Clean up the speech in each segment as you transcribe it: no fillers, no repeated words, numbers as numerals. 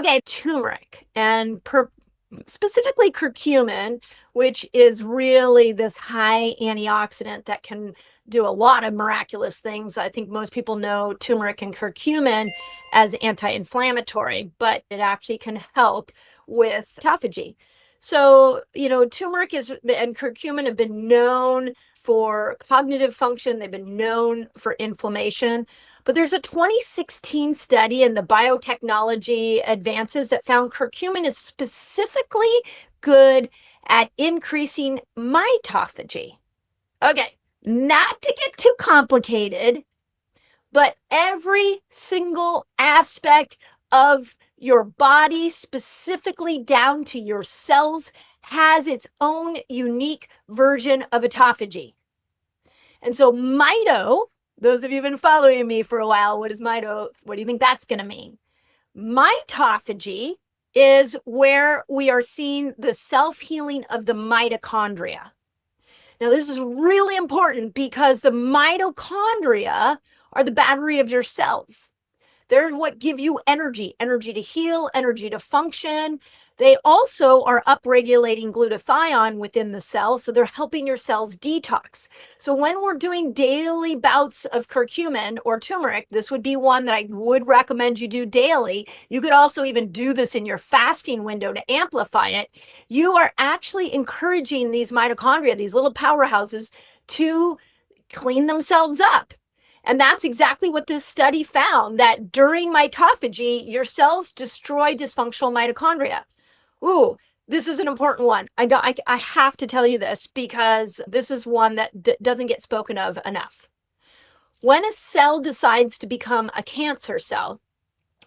Okay, turmeric and specifically curcumin, which is really this high antioxidant that can do a lot of miraculous things. I think most people know turmeric and curcumin as anti-inflammatory, but it actually can help with autophagy. So, turmeric and curcumin have been known for cognitive function. They've been known for inflammation. But there's a 2016 study in the biotechnology advances that found curcumin is specifically good at increasing mitophagy. Okay, not to get too complicated, but every single aspect of your body, specifically down to your cells, has its own unique version of autophagy. And so those of you who've been following me for a while, what is mito? What do you think that's going to mean? Mitophagy is where we are seeing the self-healing of the mitochondria. Now, this is really important because the mitochondria are the battery of your cells. They're what give you energy to heal, energy to function. They also are upregulating glutathione within the cell, so they're helping your cells detox. So when we're doing daily bouts of curcumin or turmeric, this would be one that I would recommend you do daily. You could also even do this in your fasting window to amplify it. You are actually encouraging these mitochondria, these little powerhouses, to clean themselves up. And that's exactly what this study found, that during mitophagy, your cells destroy dysfunctional mitochondria. Ooh, this is an important one. I have to tell you this because this is one that doesn't get spoken of enough. When a cell decides to become a cancer cell,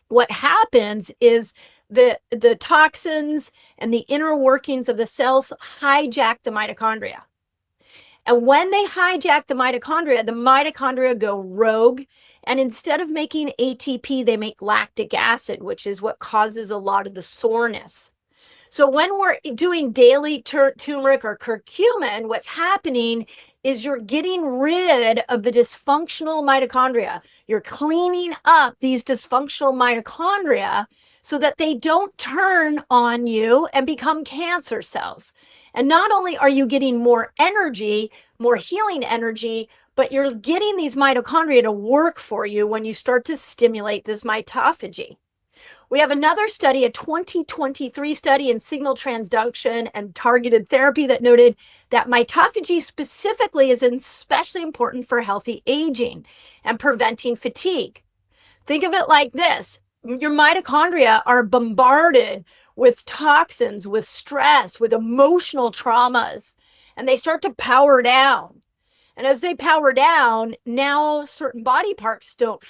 what happens is the toxins and the inner workings of the cells hijack the mitochondria. And when they hijack the mitochondria go rogue. And instead of making ATP, they make lactic acid, which is what causes a lot of the soreness. So when we're doing daily turmeric or curcumin, what's happening is you're getting rid of the dysfunctional mitochondria. You're cleaning up these dysfunctional mitochondria so that they don't turn on you and become cancer cells. And not only are you getting more energy, more healing energy, but you're getting these mitochondria to work for you when you start to stimulate this mitophagy. We have another study, a 2023 study in signal transduction and targeted therapy that noted that mitophagy specifically is especially important for healthy aging and preventing fatigue. Think of it like this. Your mitochondria are bombarded with toxins, with stress, with emotional traumas, and they start to power down. And as they power down, now certain body parts don't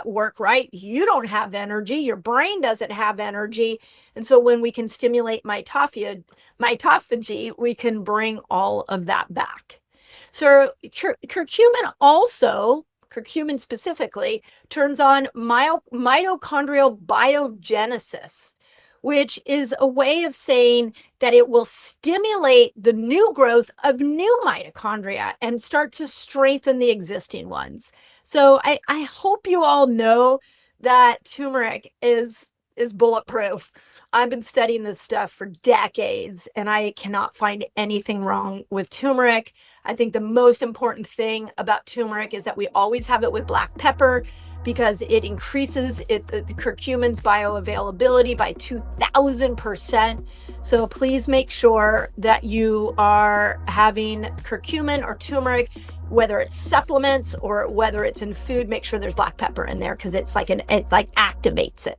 work right. You don't have energy. Your brain doesn't have energy. And so when we can stimulate mitophagy, we can bring all of that back. So curcumin specifically, turns on mitochondrial biogenesis, which is a way of saying that it will stimulate the new growth of new mitochondria and start to strengthen the existing ones. So I hope you all know that turmeric is bulletproof. I've been studying this stuff for decades, and I cannot find anything wrong with turmeric. I think the most important thing about turmeric is that we always have it with black pepper because it increases the curcumin's bioavailability by 2,000%. So please make sure that you are having curcumin or turmeric, whether it's supplements or whether it's in food. Make sure there's black pepper in there because it activates it.